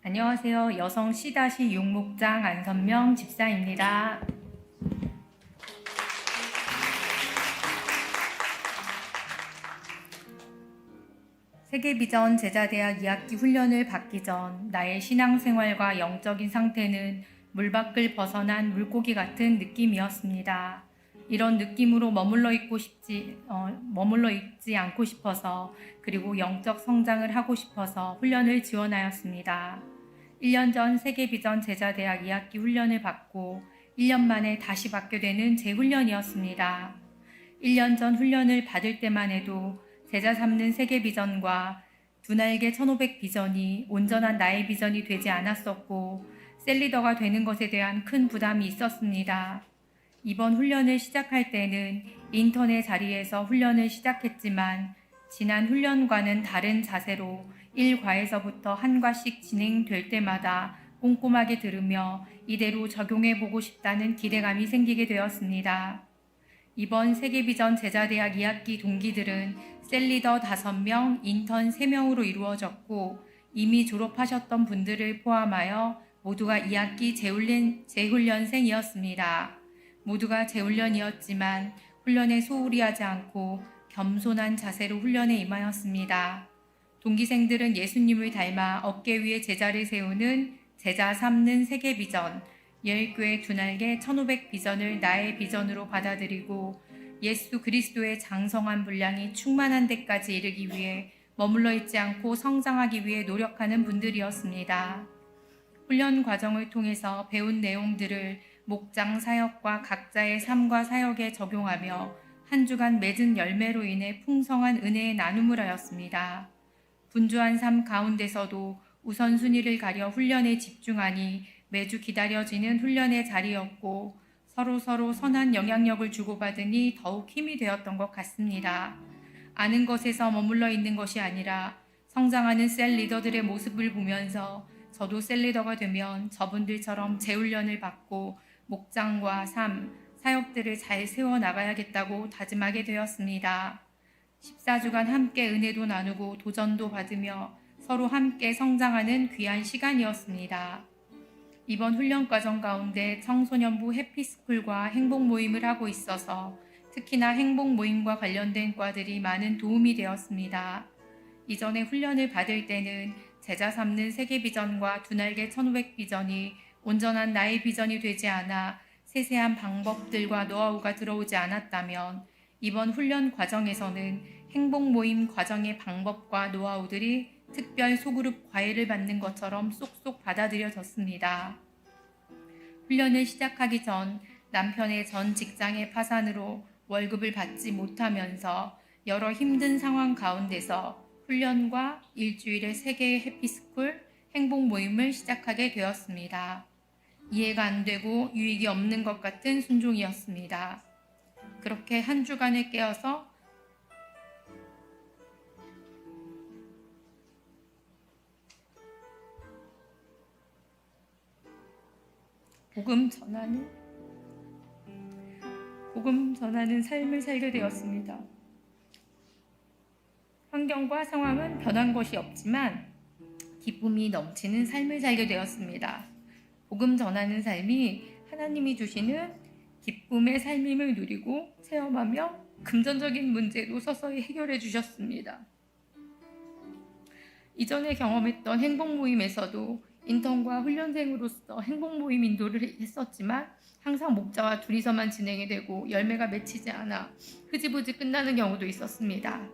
안녕하세요. 여성 C-6 목장 안선명 집사입니다. 세계비전 제자대학 2학기 훈련을 받기 전 나의 신앙생활과 영적인 상태는 물 밖을 벗어난 물고기 같은 느낌이었습니다. 이런 느낌으로 머물러 있지 않고 싶어서, 그리고 영적 성장을 하고 싶어서 훈련을 지원하였습니다. 1년 전 세계비전 제자대학 2학기 훈련을 받고 1년 만에 다시 받게 되는 재훈련이었습니다. 1년 전 훈련을 받을 때만 해도 제자 삼는 세계비전과 두 날개 1500 비전이 온전한 나의 비전이 되지 않았었고, 셀리더가 되는 것에 대한 큰 부담이 있었습니다. 이번 훈련을 시작할 때는 인턴의 자리에서 훈련을 시작했지만, 지난 훈련과는 다른 자세로 1과에서부터 한 과씩 진행될 때마다 꼼꼼하게 들으며 이대로 적용해보고 싶다는 기대감이 생기게 되었습니다. 이번 세계비전 제자대학 2학기 동기들은 셀리더 5명, 인턴 3명으로 이루어졌고, 이미 졸업하셨던 분들을 포함하여 모두가 2학기 재훈련생이었습니다. 모두가 재훈련이었지만 훈련에 소홀히 하지 않고 겸손한 자세로 훈련에 임하였습니다. 동기생들은 예수님을 닮아 어깨 위에 제자를 세우는 제자 삼는 세계비전, 예일교회 두 날개 1500 비전을 나의 비전으로 받아들이고 예수 그리스도의 장성한 분량이 충만한 데까지 이르기 위해 머물러 있지 않고 성장하기 위해 노력하는 분들이었습니다. 훈련 과정을 통해서 배운 내용들을 목장 사역과 각자의 삶과 사역에 적용하며 한 주간 맺은 열매로 인해 풍성한 은혜의 나눔을 하였습니다. 분주한 삶 가운데서도 우선순위를 가려 훈련에 집중하니 매주 기다려지는 훈련의 자리였고, 서로 선한 영향력을 주고받으니 더욱 힘이 되었던 것 같습니다. 아는 것에서 머물러 있는 것이 아니라 성장하는 셀 리더들의 모습을 보면서 저도 셀 리더가 되면 저분들처럼 재훈련을 받고 목장과 삶, 사역들을 잘 세워나가야겠다고 다짐하게 되었습니다. 14주간 함께 은혜도 나누고 도전도 받으며 서로 함께 성장하는 귀한 시간이었습니다. 이번 훈련 과정 가운데 청소년부 해피스쿨과 행복 모임을 하고 있어서 특히나 행복 모임과 관련된 과들이 많은 도움이 되었습니다. 이전에 훈련을 받을 때는 제자 삼는 세계비전과 두 날개 1500 비전이 온전한 나의 비전이 되지 않아 세세한 방법들과 노하우가 들어오지 않았다면, 이번 훈련 과정에서는 행복 모임 과정의 방법과 노하우들이 특별 소그룹 과외를 받는 것처럼 쏙쏙 받아들여졌습니다. 훈련을 시작하기 전 남편의 전 직장의 파산으로 월급을 받지 못하면서 여러 힘든 상황 가운데서 훈련과 일주일에 3개의 해피스쿨 행복 모임을 시작하게 되었습니다. 이해가 안 되고 유익이 없는 것 같은 순종이었습니다. 그렇게 한 주간을 깨어서 복음 전하는 삶을 살게 되었습니다. 환경과 상황은 변한 것이 없지만 기쁨이 넘치는 삶을 살게 되었습니다. 복음 전하는 삶이 하나님이 주시는 기쁨의 삶임을 누리고 체험하며 금전적인 문제도 서서히 해결해 주셨습니다. 이전에 경험했던 행복 모임에서도 인턴과 훈련생으로서 행복 모임 인도를 했었지만 항상 목자와 둘이서만 진행이 되고 열매가 맺히지 않아 흐지부지 끝나는 경우도 있었습니다.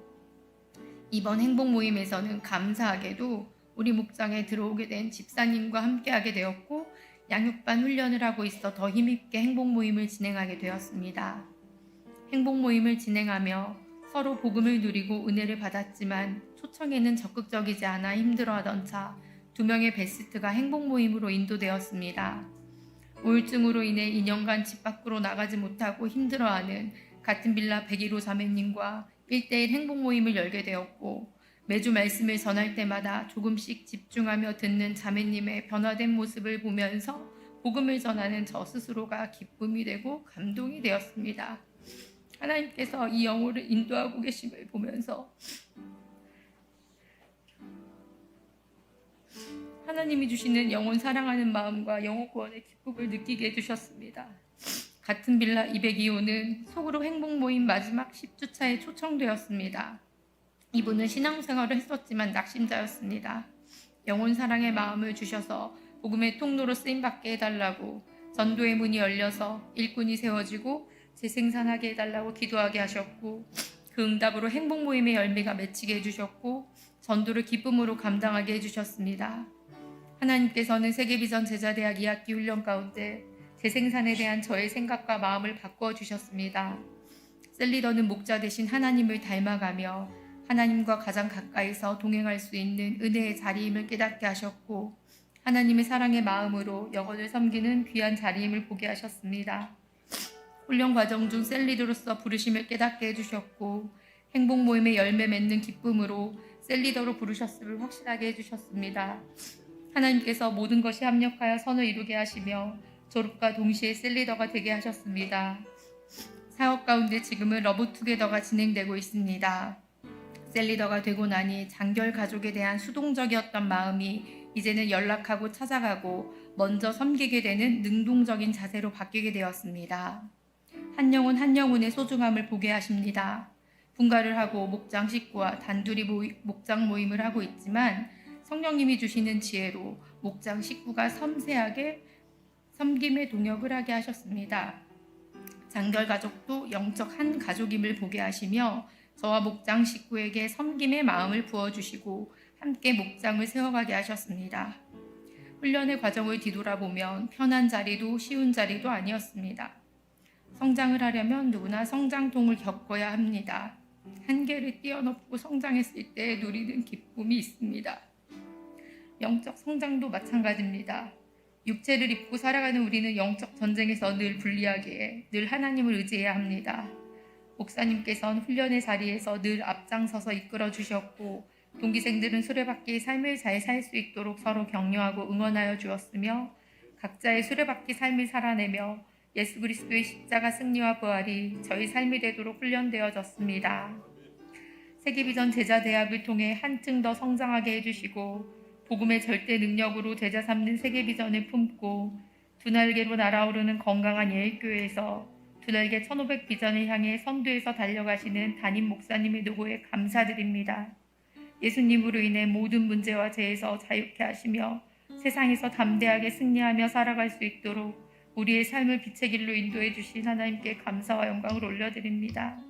이번 행복 모임에서는 감사하게도 우리 목장에 들어오게 된 집사님과 함께하게 되었고, 양육반 훈련을 하고 있어 더 힘있게 행복 모임을 진행하게 되었습니다. 행복 모임을 진행하며 서로 복음을 누리고 은혜를 받았지만 초청에는 적극적이지 않아 힘들어하던 차 2명의 베스트가 행복 모임으로 인도되었습니다. 우울증으로 인해 2년간 집 밖으로 나가지 못하고 힘들어하는 같은 빌라 101호 자매님과 1:1 행복 모임을 열게 되었고, 매주 말씀을 전할 때마다 조금씩 집중하며 듣는 자매님의 변화된 모습을 보면서 복음을 전하는 저 스스로가 기쁨이 되고 감동이 되었습니다. 하나님께서 이 영혼을 인도하고 계심을 보면서 하나님이 주시는 영혼 사랑하는 마음과 영혼 구원의 기쁨을 느끼게 해주셨습니다. 같은 빌라 202호는 속으로 행복 모임 마지막 10주차에 초청되었습니다. 이분은 신앙생활을 했었지만 낙심자였습니다. 영혼 사랑의 마음을 주셔서 복음의 통로로 쓰임받게 해달라고, 전도의 문이 열려서 일꾼이 세워지고 재생산하게 해달라고 기도하게 하셨고, 그 응답으로 행복 모임의 열매가 맺히게 해주셨고, 전도를 기쁨으로 감당하게 해주셨습니다. 하나님께서는 세계비전 제자대학 2학기 훈련 가운데 재생산에 대한 저의 생각과 마음을 바꾸어 주셨습니다. 셀리더는 목자 대신 하나님을 닮아가며 하나님과 가장 가까이서 동행할 수 있는 은혜의 자리임을 깨닫게 하셨고, 하나님의 사랑의 마음으로 영혼을 섬기는 귀한 자리임을 보게 하셨습니다. 훈련 과정 중 셀리더로서 부르심을 깨닫게 해주셨고, 행복 모임의 열매 맺는 기쁨으로 셀리더로 부르셨음을 확실하게 해주셨습니다. 하나님께서 모든 것이 합력하여 선을 이루게 하시며 졸업과 동시에 셀리더가 되게 하셨습니다. 사업 가운데 지금은 러브투게더가 진행되고 있습니다. 셀리더가 되고 나니 장결 가족에 대한 수동적이었던 마음이 이제는 연락하고 찾아가고 먼저 섬기게 되는 능동적인 자세로 바뀌게 되었습니다. 한 영혼 한 영혼의 소중함을 보게 하십니다. 분가를 하고 목장 식구와 단둘이 목장 모임을 하고 있지만 성령님이 주시는 지혜로 목장 식구가 섬세하게 섬김의 동역을 하게 하셨습니다. 장결 가족도 영적 한 가족임을 보게 하시며 저와 목장 식구에게 섬김의 마음을 부어주시고 함께 목장을 세워가게 하셨습니다. 훈련의 과정을 뒤돌아보면 편한 자리도 쉬운 자리도 아니었습니다. 성장을 하려면 누구나 성장통을 겪어야 합니다. 한계를 뛰어넘고 성장했을 때 누리는 기쁨이 있습니다. 영적 성장도 마찬가지입니다. 육체를 입고 살아가는 우리는 영적 전쟁에서 늘 불리하기에 늘 하나님을 의지해야 합니다. 목사님께서는 훈련의 자리에서 늘 앞장서서 이끌어 주셨고, 동기생들은 수레바퀴의 삶을 잘 살 수 있도록 서로 격려하고 응원하여 주었으며, 각자의 수레바퀴 삶을 살아내며 예수 그리스도의 십자가 승리와 부활이 저희 삶이 되도록 훈련되어졌습니다. 세계비전 제자대학을 통해 한층 더 성장하게 해주시고, 복음의 절대 능력으로 제자 삼는 세계비전을 품고 두 날개로 날아오르는 건강한 예일교회에서 두 날개 1500 비전을 향해 선두에서 달려가시는 담임 목사님의 노고에 감사드립니다. 예수님으로 인해 모든 문제와 죄에서 자유케 하시며 세상에서 담대하게 승리하며 살아갈 수 있도록 우리의 삶을 빛의 길로 인도해 주신 하나님께 감사와 영광을 올려드립니다.